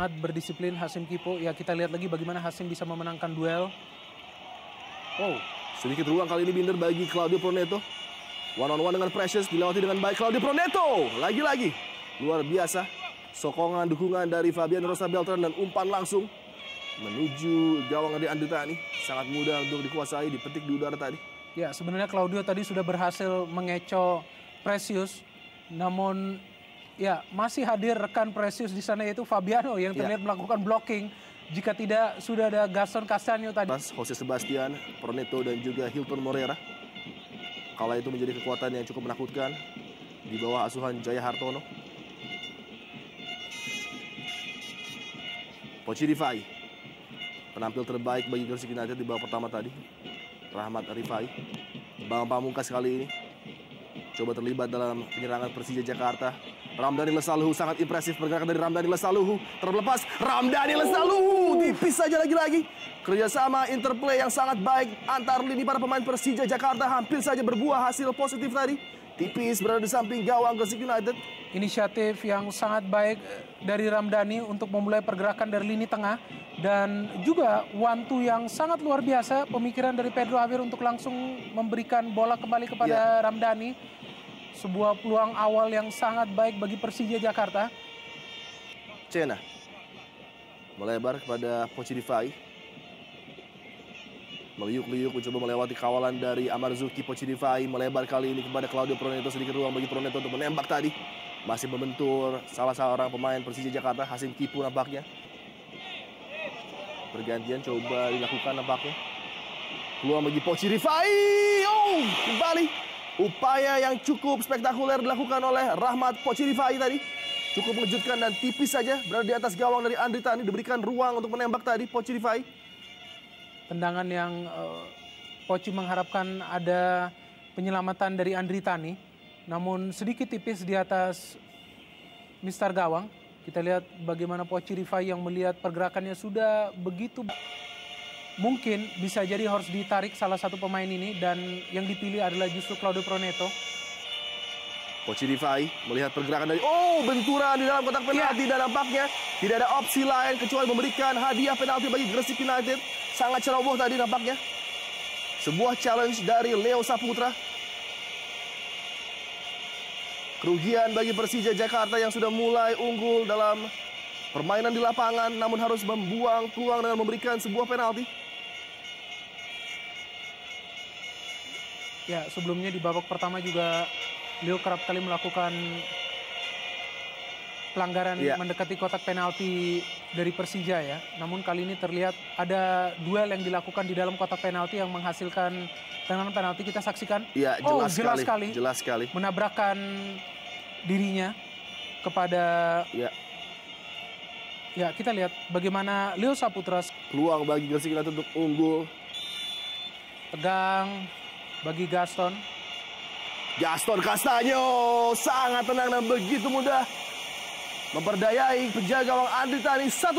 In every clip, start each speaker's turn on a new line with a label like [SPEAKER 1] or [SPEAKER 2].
[SPEAKER 1] sangat berdisiplin Hasim Kipo. Ya, kita lihat lagi bagaimana Hasim bisa memenangkan duel.
[SPEAKER 2] Oh, sedikit ruang kali ini Binder bagi Claudio Proneto. One on one dengan Precious, dilewati dengan baik Claudio Proneto. Lagi-lagi luar biasa. Sokongan, dukungan dari Fabian Rosa Beltran dan umpan langsung menuju gawang dari Andritani. Sangat mudah untuk dikuasai, dipetik di udara tadi.
[SPEAKER 1] Ya, sebenarnya Claudio tadi sudah berhasil mengecoh Precious. Namun ya, masih hadir rekan Precious di sana, yaitu Fabiano yang terlihat melakukan blocking. Jika tidak, sudah ada Gaston Castaño tadi.
[SPEAKER 2] Jose Sebastian, Proneto, dan juga Hilton Morera. Kala itu menjadi kekuatan yang cukup menakutkan di bawah asuhan Jaya Hartono. Pochi Rifai, penampil terbaik bagi Gresik United di babak pertama tadi. Rahmat Rifai, Bang Pamungkas kali ini coba terlibat dalam penyerangan Persija Jakarta. Ramdhani Lesaluhu sangat impresif pergerakan dari Ramdhani Lesaluhu. Terlepas Ramdhani Lesaluhu, tipis saja lagi-lagi. Kerjasama interplay yang sangat baik antar lini para pemain Persija Jakarta hampir saja berbuah hasil positif tadi. Tipis berada di samping gawang Gresik United.
[SPEAKER 1] Inisiatif yang sangat baik dari Ramdhani untuk memulai pergerakan dari lini tengah. Dan juga one-two yang sangat luar biasa. Pemikiran dari Pedro Javier untuk langsung memberikan bola kembali kepada Ramdhani. Sebuah peluang awal yang sangat baik bagi Persija Jakarta.
[SPEAKER 2] Cena melebar kepada Pochi Rifai. Meliuk-liuk mencoba melewati kawalan dari Amarzuki. Pochi Rifai melebar kali ini kepada Claudio Proneto. Sedikit ruang bagi Proneto untuk menembak tadi. Masih membentur salah seorang pemain Persija Jakarta, Hasim Kipo nampaknya. Pergantian coba dilakukan nampaknya. Peluang bagi Pochi Rifai. Oh, kembali. Upaya yang cukup spektakuler dilakukan oleh Rahmat Pochi Rifai tadi. Cukup mengejutkan dan tipis saja berada di atas gawang dari Andritani. Diberikan ruang untuk menembak tadi Pochi Rifai.
[SPEAKER 1] Tendangan yang Pochi mengharapkan ada penyelamatan dari Andritani. Namun sedikit tipis di atas Mister Gawang. Kita lihat bagaimana Pochi Rifai yang melihat pergerakannya sudah begitu. Mungkin bisa jadi harus ditarik salah satu pemain ini. Dan yang dipilih adalah justru Claudio Proneto.
[SPEAKER 2] Pochi Rifai melihat pergerakan dari... Oh, benturan di dalam kotak penalti. Dan nampaknya tidak ada opsi lain kecuali memberikan hadiah penalti bagi Gresik United. Sangat ceroboh tadi nampaknya. Sebuah challenge dari Leo Saputra. Kerugian bagi Persija Jakarta yang sudah mulai unggul dalam permainan di lapangan. Namun harus membuang peluang dengan memberikan sebuah penalti.
[SPEAKER 1] Ya, sebelumnya di babak pertama juga Leo kerap kali melakukan pelanggaran mendekati kotak penalti dari Persija ya. Namun kali ini terlihat ada duel yang dilakukan di dalam kotak penalti yang menghasilkan tendangan penalti. Kita saksikan.
[SPEAKER 2] Ya, jelas sekali.
[SPEAKER 1] Menabrakkan dirinya kepada... Ya, kita lihat bagaimana Leo Saputra.
[SPEAKER 2] Peluang bagi Gresik United untuk unggul.
[SPEAKER 1] Tegang bagi Gaston.
[SPEAKER 2] Gaston Castaño sangat tenang dan begitu mudah memperdayai penjaga gawang Andritani. 1-0.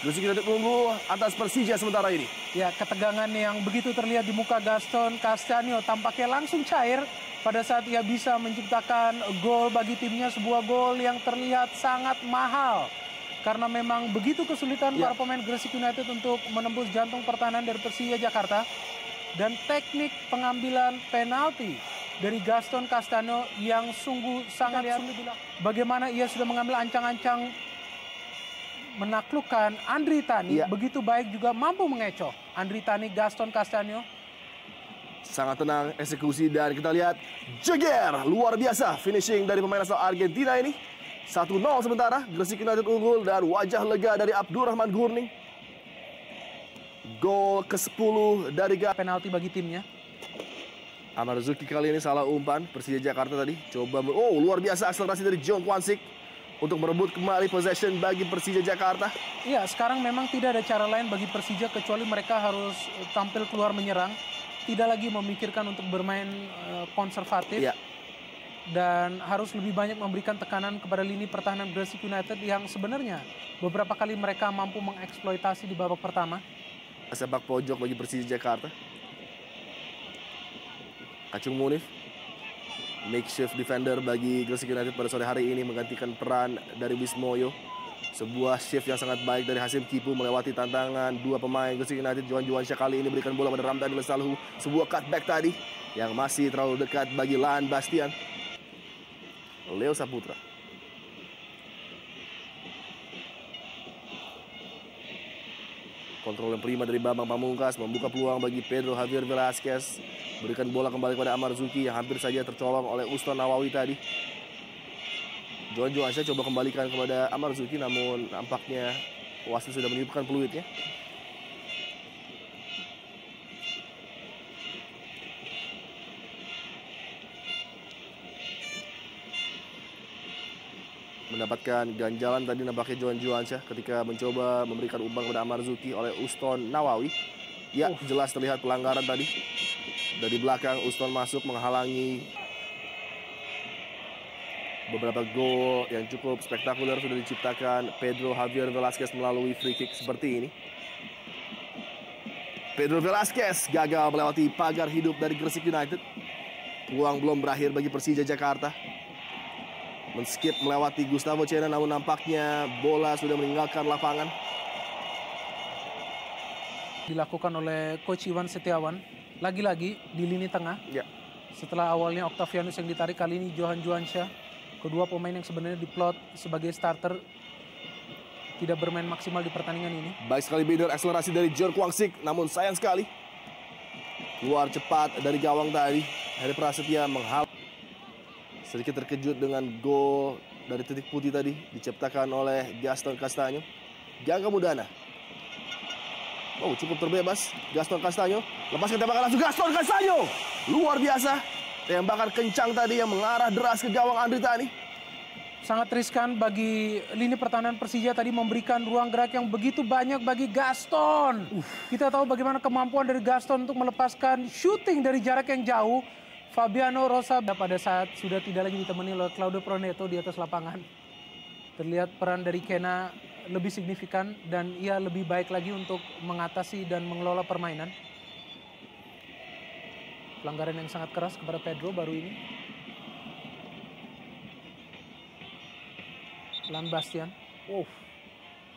[SPEAKER 2] Gresik United unggul atas Persija sementara ini.
[SPEAKER 1] Ya, ketegangan yang begitu terlihat di muka Gaston Castaño tampaknya langsung cair pada saat ia bisa menciptakan gol bagi timnya. Sebuah gol yang terlihat sangat mahal. Karena memang begitu kesulitan para pemain Gresik United untuk menembus jantung pertahanan dari Persija Jakarta. Dan teknik pengambilan penalti dari Gaston Castaño yang sungguh sangat sulit dilakukan. Bagaimana ia sudah mengambil ancang-ancang menaklukkan Andritani. Begitu baik juga mampu mengecoh Andritani. Gaston Castaño
[SPEAKER 2] sangat tenang eksekusi dan kita lihat jeger luar biasa finishing dari pemain asal Argentina ini. 1-0 sementara Gresik United unggul dan wajah lega dari Abdurrahman Gurning. Gol ke-10 dari
[SPEAKER 1] penalti bagi timnya.
[SPEAKER 2] Amarzuki kali ini salah umpan. Persija Jakarta tadi coba luar biasa akselerasi dari John Kwansik untuk merebut kembali possession bagi Persija Jakarta.
[SPEAKER 1] Iya, sekarang memang tidak ada cara lain bagi Persija kecuali mereka harus tampil keluar menyerang. Tidak lagi memikirkan untuk bermain konservatif. Dan harus lebih banyak memberikan tekanan kepada lini pertahanan Gresik United yang sebenarnya beberapa kali mereka mampu mengeksploitasi di babak pertama.
[SPEAKER 2] Sepak pojok bagi Persija Jakarta. Kacung Munif, makeshift defender bagi Gresik United pada sore hari ini menggantikan peran dari Wismoyo. Sebuah shift yang sangat baik dari Hasim Kipu melewati tantangan dua pemain Gresik United. Johan Juansyah kali ini berikan bola pada Ramdhani Lesaluhu. Sebuah cutback tadi yang masih terlalu dekat bagi Laan Bastian. Leo Saputra. Kontrol yang prima dari Bambang Pamungkas membuka peluang bagi Pedro Javier Velasquez. Berikan bola kembali kepada Amar Zuki yang hampir saja tercolong oleh Uston Nawawi tadi. Johan Juansyah coba kembalikan kepada Amar Zuki, namun nampaknya wasit sudah meniupkan peluitnya. Mendapatkan ganjalan tadi nampaknya Johan Juansyah ketika mencoba memberikan umpan kepada Amar Zuki oleh Uston Nawawi. Ya, jelas terlihat pelanggaran tadi. Dari belakang Uston masuk menghalangi beberapa gol yang cukup spektakuler sudah diciptakan Pedro Javier Velasquez melalui free kick seperti ini. Pedro Velasquez gagal melewati pagar hidup dari Gresik United. Peluang belum berakhir bagi Persija Jakarta. Men-skip melewati Gustavo Cena, namun nampaknya bola sudah meninggalkan lapangan.
[SPEAKER 1] Dilakukan oleh Coach Iwan Setiawan. Lagi-lagi di lini tengah.
[SPEAKER 2] Ya.
[SPEAKER 1] Setelah awalnya Octavianus yang ditarik, kali ini Johan Juansyah. Kedua pemain yang sebenarnya diplot sebagai starter tidak bermain maksimal di pertandingan ini.
[SPEAKER 2] Baik sekali Bider, akselerasi dari John Kwangsik, namun sayang sekali keluar cepat dari gawang tadi. Heri Prasetya menghalang. Sedikit terkejut dengan gol dari titik putih tadi diciptakan oleh Gaston Castaño. Gangga Mudana. Oh, cukup terbebas Gaston Castaño. Lepaskan tembakan langsung Gaston Castaño. Luar biasa. Tembakan kencang tadi yang mengarah deras ke gawang Andri Tani.
[SPEAKER 1] Sangat riskan bagi lini pertahanan Persija tadi memberikan ruang gerak yang begitu banyak bagi Gaston. Kita tahu bagaimana kemampuan dari Gaston untuk melepaskan shooting dari jarak yang jauh. Fabiano Rosa pada saat sudah tidak lagi ditemani oleh Claudio Proneto di atas lapangan. Terlihat peran dari Kena lebih signifikan dan ia lebih baik lagi untuk mengatasi dan mengelola permainan. Pelanggaran yang sangat keras kepada Pedro baru ini. Laan Bastian.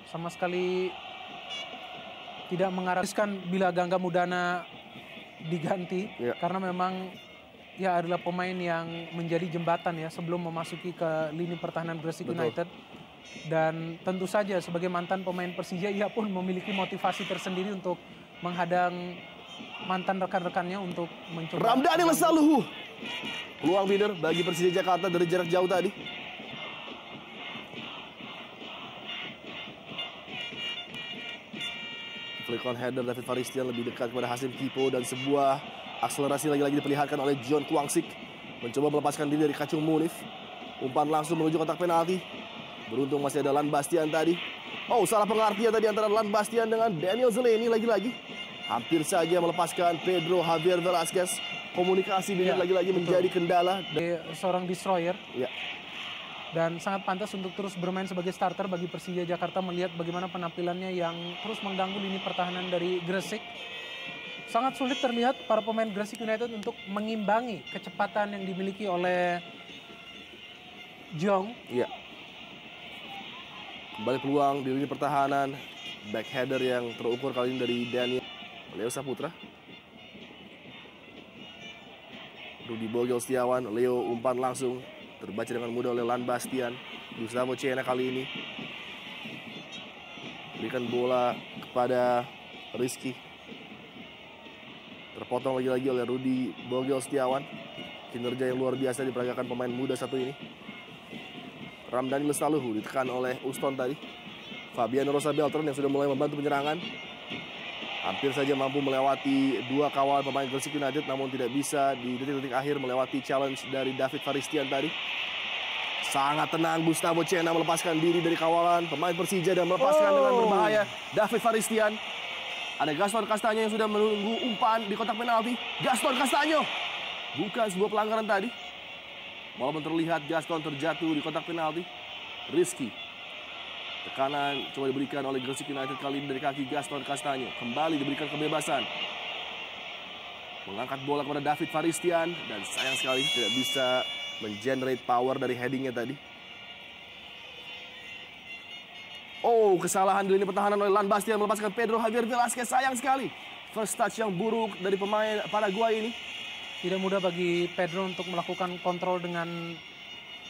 [SPEAKER 1] Sama sekali tidak mengarahkan bila Gangga Mudana diganti.
[SPEAKER 2] Ya.
[SPEAKER 1] Karena memang ia adalah pemain yang menjadi jembatan ya sebelum memasuki ke lini pertahanan Gresik United. Dan tentu saja sebagai mantan pemain Persija, ia pun memiliki motivasi tersendiri untuk menghadang mantan rekan-rekannya untuk mencoba.
[SPEAKER 2] Ramdhani Lesaluhu. Peluang Bider bagi Persija Jakarta dari jarak jauh tadi. Flick on header David Faristian lebih dekat kepada Hasim Kipo dan sebuah akselerasi lagi-lagi diperlihatkan oleh John Kwangsik. Mencoba melepaskan diri dari Kacung Munif. Umpan langsung menuju kotak penalti. Beruntung masih ada Laan Bastian tadi. Oh, salah pengertian tadi antara Laan Bastian dengan Daniel Zeleny lagi-lagi. Hampir saja melepaskan Pedro Javier Velasquez. Komunikasi Bider lagi-lagi menjadi kendala.
[SPEAKER 1] Seorang destroyer.
[SPEAKER 2] Ya.
[SPEAKER 1] Dan sangat pantas untuk terus bermain sebagai starter bagi Persija Jakarta melihat bagaimana penampilannya yang terus mengganggu lini pertahanan dari Gresik. Sangat sulit terlihat para pemain Gresik United untuk mengimbangi kecepatan yang dimiliki oleh Jong.
[SPEAKER 2] Iya. Kembali peluang di lini pertahanan. Back header yang terukur kali ini dari Daniel Leo Saputra. Rudi Bogel Setiawan. Leo umpan langsung. Terbaca dengan mudah oleh Laan Bastian. Gustavo Cena kali ini. Berikan bola kepada Rizky. Terpotong lagi-lagi oleh Rudi Bogel Setiawan. Kinerja yang luar biasa diperagakan pemain muda satu ini. Ramdhani Lesaluhu ditekan oleh Uston tadi. Fabiano Rosa Beltran yang sudah mulai membantu penyerangan. Hampir saja mampu melewati dua kawalan pemain Gresik United, namun tidak bisa di detik-detik akhir melewati challenge dari David Faristian tadi. Sangat tenang Gustavo Cena melepaskan diri dari kawalan pemain Persija dan melepaskan dengan berbahaya David Faristian. Ada Gaston Castaño yang sudah menunggu umpan di kotak penalti. Gaston Castaño. Bukan sebuah pelanggaran tadi. Walaupun terlihat Gaston terjatuh di kotak penalti. Rizky. Tekanan coba diberikan oleh Gresik United kali ini dari kaki Gaston Castaño. Kembali diberikan kebebasan. Mengangkat bola kepada David Faristian. Dan sayang sekali tidak bisa mengenerate power dari headingnya tadi. Oh, kesalahan di lini pertahanan oleh Lan Bastian melepaskan Pedro Javier Velasquez. Sayang sekali. First touch yang buruk dari pemain Paraguay ini.
[SPEAKER 1] Tidak mudah bagi Pedro untuk melakukan kontrol dengan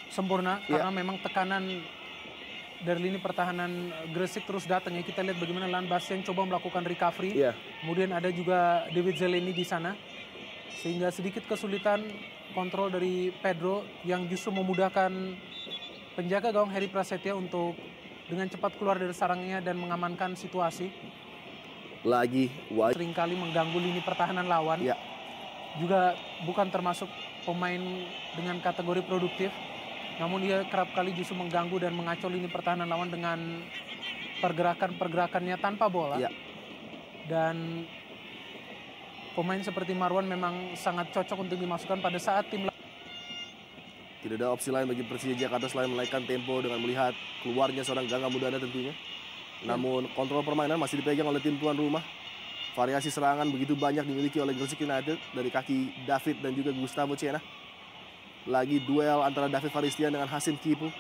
[SPEAKER 1] sempurna. Karena memang tekanan dari lini pertahanan Gresik terus datang ya. Kita lihat bagaimana Lan Bastian coba melakukan recovery. Kemudian ada juga David Zeleny di sana. Sehingga sedikit kesulitan kontrol dari Pedro yang justru memudahkan penjaga gawang Heri Prasetya untuk dengan cepat keluar dari sarangnya dan mengamankan situasi.
[SPEAKER 2] Lagi
[SPEAKER 1] seringkali mengganggu lini pertahanan lawan. Juga bukan termasuk pemain dengan kategori produktif. Namun dia kerap kali justru mengganggu dan mengacau lini pertahanan lawan dengan pergerakan-pergerakannya tanpa bola. Dan pemain seperti Marwan memang sangat cocok untuk dimasukkan pada saat tim.
[SPEAKER 2] Tidak ada opsi lain bagi Persija Jakarta selain menaikkan tempo dengan melihat keluarnya seorang Gangga Mudana tentunya. Namun kontrol permainan masih dipegang oleh tim tuan rumah. Variasi serangan begitu banyak dimiliki oleh Gresik United dari kaki David dan juga Gustavo Cena. Lagi duel antara David Faristian dengan Hasim Kipu.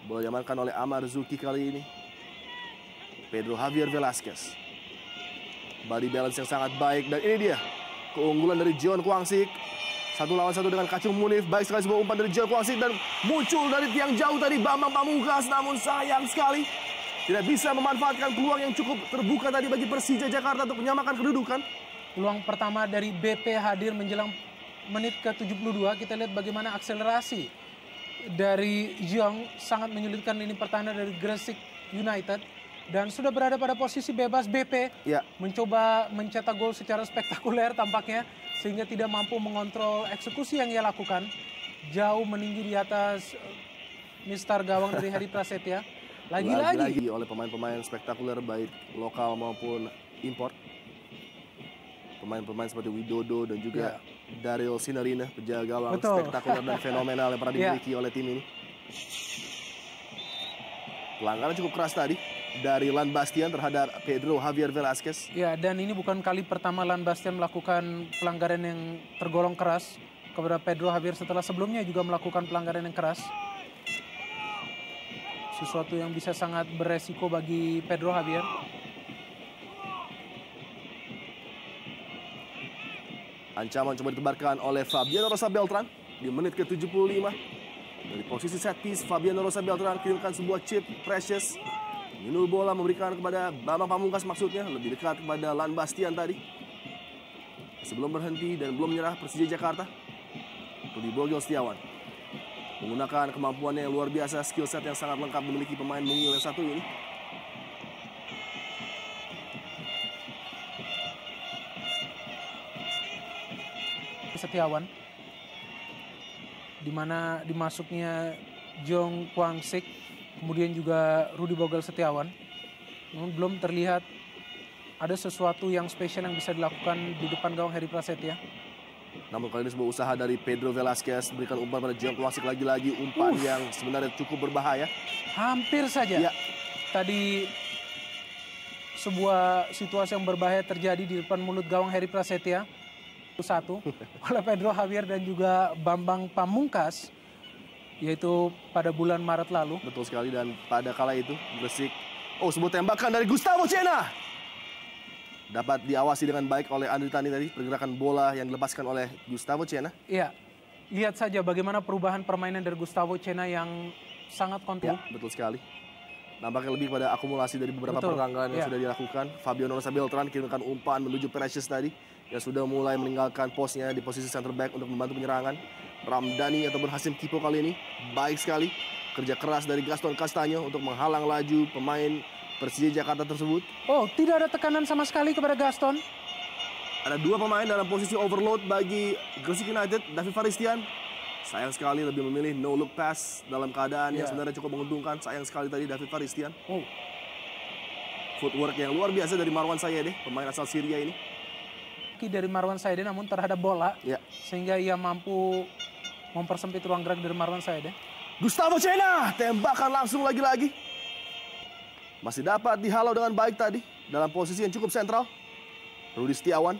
[SPEAKER 2] Bola diamankan oleh Amar Zuki kali ini. Pedro Javier Velasquez. Body balance yang sangat baik. Dan ini dia keunggulan dari John Kwangsik. 1 lawan 1 dengan Kacung Munif. Baik sekali sebuah umpan dari John Kwangsik. Dan muncul dari tiang jauh tadi Bambang Pamungkas. Namun sayang sekali tidak bisa memanfaatkan peluang yang cukup terbuka tadi bagi Persija Jakarta untuk menyamakan kedudukan.
[SPEAKER 1] Peluang pertama dari BP hadir menjelang menit ke-72. Kita lihat bagaimana akselerasi dari Jong sangat menyulitkan lini pertahanan dari Gresik United. Dan sudah berada pada posisi bebas BP. Mencoba mencetak gol secara spektakuler tampaknya. Sehingga tidak mampu mengontrol eksekusi yang ia lakukan. Jauh meninggi di atas mistar gawang dari Heri Prasetya. Lagi-lagi
[SPEAKER 2] oleh pemain-pemain spektakuler baik lokal maupun import. Pemain-pemain seperti Widodo dan juga Daryl Sinarina, penjaga gawang spektakuler dan fenomenal yang pernah dimiliki oleh tim ini. Pelanggaran cukup keras tadi dari Lan Bastian terhadap Pedro Javier Velasquez.
[SPEAKER 1] Ya, dan ini bukan kali pertama Lan Bastian melakukan pelanggaran yang tergolong keras kepada Pedro Javier setelah sebelumnya juga melakukan pelanggaran yang keras. Sesuatu yang bisa sangat beresiko bagi Pedro Javier.
[SPEAKER 2] Ancaman coba ditebarkan oleh Fabiano Rosa Beltran di menit ke-75. Dari posisi set piece, Fabiano Rosa Beltran kirimkan sebuah chip Precious. Minul bola memberikan kepada Bambang Pamungkas maksudnya, lebih dekat kepada Lan Bastian tadi. Sebelum berhenti dan belum menyerah Persija Jakarta, Rudi Bogel Setiawan menggunakan kemampuannya yang luar biasa, skill set yang sangat lengkap dimiliki pemain mungil yang satu ini.
[SPEAKER 1] Setiawan, di mana dimasuknya Jong Kwangsik, kemudian juga Rudi Bogel Setiawan. Namun belum terlihat ada sesuatu yang spesial yang bisa dilakukan di depan gawang Heri Prasetya.
[SPEAKER 2] Namun kali ini sebuah usaha dari Pedro Velasquez berikan umpan pada Jong Kwangsik, lagi-lagi umpan yang sebenarnya cukup berbahaya.
[SPEAKER 1] Hampir saja. Tadi sebuah situasi yang berbahaya terjadi di depan mulut gawang Heri Prasetya. Satu oleh Pedro Javier dan juga Bambang Pamungkas, yaitu pada bulan Maret lalu.
[SPEAKER 2] Betul sekali, dan pada kala itu Gresik, sebuah tembakan dari Gustavo Cena dapat diawasi dengan baik oleh Andri Tani tadi, pergerakan bola yang dilepaskan oleh Gustavo Cena.
[SPEAKER 1] Iya, lihat saja bagaimana perubahan permainan dari Gustavo Cena yang sangat kontrol.
[SPEAKER 2] Betul sekali. Nampaknya lebih pada akumulasi dari beberapa pelanggaran yang sudah dilakukan. Fabiano Rosa Beltran kirimkan umpan menuju Precious tadi, yang sudah mulai meninggalkan posnya di posisi center back untuk membantu penyerangan. Ramdhani ataupun Hasim Kipo kali ini baik sekali. Kerja keras dari Gaston Castanyo untuk menghalang laju pemain Persija Jakarta tersebut.
[SPEAKER 1] Tidak ada tekanan sama sekali kepada Gaston.
[SPEAKER 2] Ada 2 pemain dalam posisi overload bagi Gresik United. David Faristian sayang sekali lebih memilih no look pass dalam keadaan yang sebenarnya cukup menguntungkan. Sayang sekali tadi David Faristian. Footwork yang luar biasa dari Marwan Sayedeh, pemain asal Syria ini.
[SPEAKER 1] Dari Marwan Sayedeh namun terhadap bola, sehingga ia mampu mempersempit ruang gerak dari Marwan Sayedeh.
[SPEAKER 2] Gustavo Cena, tembakan langsung lagi-lagi. Masih dapat dihalau dengan baik tadi dalam posisi yang cukup sentral. Rudi Setiawan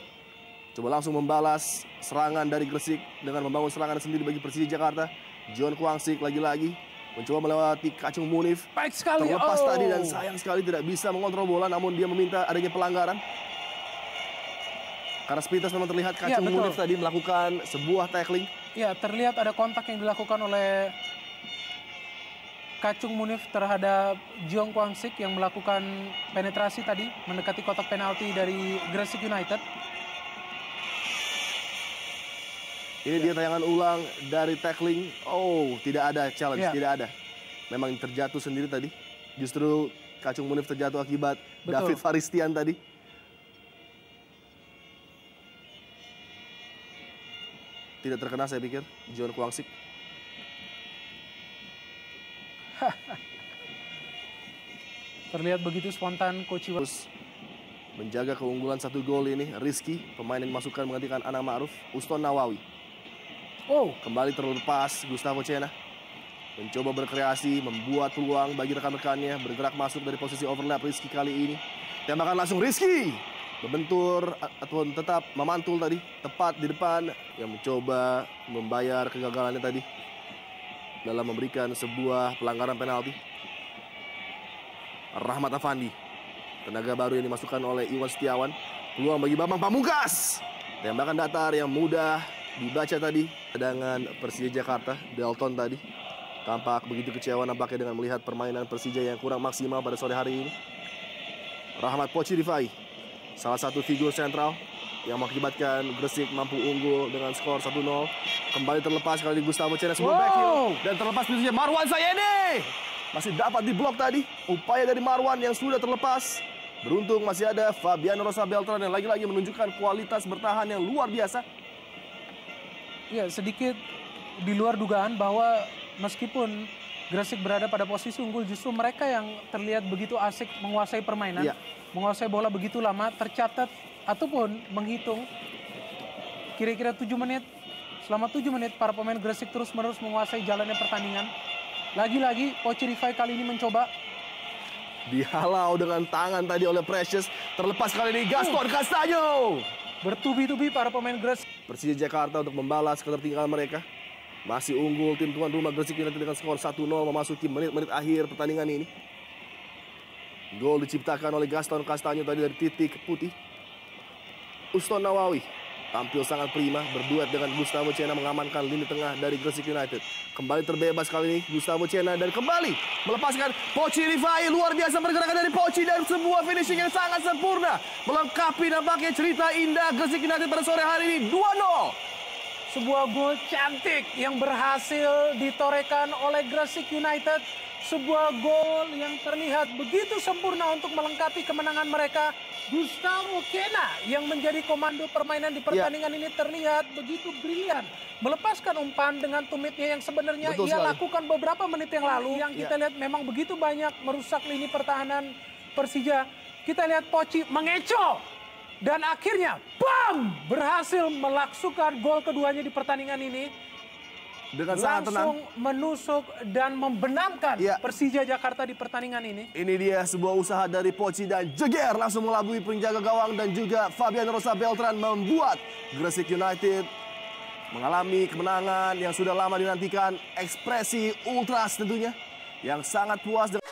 [SPEAKER 2] coba langsung membalas serangan dari Gresik dengan membangun serangan sendiri bagi Persija Jakarta. John Kwangsik lagi-lagi Mencoba melewati Kacung Munif.
[SPEAKER 1] Baik sekali.
[SPEAKER 2] Terlepas tadi dan sayang sekali tidak bisa mengontrol bola, namun dia meminta adanya pelanggaran. Karena sepintas memang terlihat Kacung Munif tadi melakukan sebuah tackling.
[SPEAKER 1] Ya, terlihat ada kontak yang dilakukan oleh Kacung Munif terhadap Jeong Kwang-sik yang melakukan penetrasi tadi mendekati kotak penalti dari Gresik United.
[SPEAKER 2] Ini dia tayangan ulang dari tackling. Oh, tidak ada challenge, tidak ada. Memang terjatuh sendiri tadi. Justru Kacung Munif terjatuh akibat David Faristian tadi. Tidak terkena saya pikir, Jeong Kwang-sik.
[SPEAKER 1] Terlihat begitu spontan Coach Iwan.
[SPEAKER 2] Menjaga keunggulan 1 gol ini, Rizky, pemain yang dimasukkan menggantikan Anang Ma'ruf, Uston Nawawi. Kembali terlepas Gustavo Cena. Mencoba berkreasi, membuat peluang bagi rekan-rekannya, bergerak masuk dari posisi overlap Rizky kali ini. Tembakan langsung Rizky. Membentur atau tetap memantul tadi, tepat di depan, yang mencoba membayar kegagalannya tadi dalam memberikan sebuah pelanggaran penalti. Rahmat Afandi, tenaga baru yang dimasukkan oleh Iwan Setiawan. Peluang bagi Bambang Pamungkas. Tembakan datar yang mudah dibaca tadi. Cadangan Persija Jakarta, Dalton tadi tampak begitu kecewa nampaknya dengan melihat permainan Persija yang kurang maksimal pada sore hari ini. Rahmat Poci Rifai, salah satu figur sentral yang mengakibatkan Gresik mampu unggul dengan skor 1-0. Kembali terlepas kali Gustavo Cena sebuah back heel. Dan terlepas pintunya Marwan Sayene. Masih dapat diblok tadi. Upaya dari Marwan yang sudah terlepas. Beruntung masih ada Fabiano Rosa Beltran yang lagi-lagi menunjukkan kualitas bertahan yang luar biasa.
[SPEAKER 1] Ya, sedikit di luar dugaan bahwa meskipun Gresik berada pada posisi unggul, justru mereka yang terlihat begitu asik menguasai permainan. Menguasai bola begitu lama, tercatat ataupun menghitung kira-kira 7 menit. Selama 7 menit para pemain Gresik terus-menerus menguasai jalannya pertandingan. Lagi-lagi Poci Rifai kali ini mencoba.
[SPEAKER 2] Dihalau dengan tangan tadi oleh Precious. Terlepas kali ini Gaston Castaño.
[SPEAKER 1] Bertubi-tubi para pemain Gresik.
[SPEAKER 2] Persija Jakarta untuk membalas ketertinggalan mereka. Masih unggul tim tuan rumah Gresik United dengan skor 1-0 memasuki menit-menit akhir pertandingan ini. Gol diciptakan oleh Gaston Castaño tadi dari titik putih. Uston Nawawi tampil sangat prima, berduet dengan Gustavo Cena mengamankan lini tengah dari Gresik United. Kembali terbebas kali ini Gustavo Cena dan kembali melepaskan Poci Rifai. Luar biasa pergerakan dari Poci dan sebuah finishing yang sangat sempurna. Melengkapi nampaknya cerita indah Gresik United pada sore hari ini. 2-0.
[SPEAKER 1] Sebuah gol cantik yang berhasil ditorehkan oleh Gresik United. Sebuah gol yang terlihat begitu sempurna untuk melengkapi kemenangan mereka. Gustavo Cena yang menjadi komando permainan di pertandingan ini terlihat begitu brilian. Melepaskan umpan dengan tumitnya yang sebenarnya lakukan beberapa menit yang lalu. Yang kita lihat memang begitu banyak merusak lini pertahanan Persija. Kita lihat Poci mengecoh. Dan akhirnya, bam! Berhasil melaksukan gol keduanya di pertandingan ini.
[SPEAKER 2] Dengan sangat tenang.
[SPEAKER 1] Langsung menusuk dan membenamkan Persija Jakarta di pertandingan ini.
[SPEAKER 2] Ini dia sebuah usaha dari Poci dan jeger langsung melabui penjaga gawang dan juga Fabiano Rosa Beltran membuat Gresik United mengalami kemenangan yang sudah lama dinantikan. Ekspresi ultras tentunya yang sangat puas dengan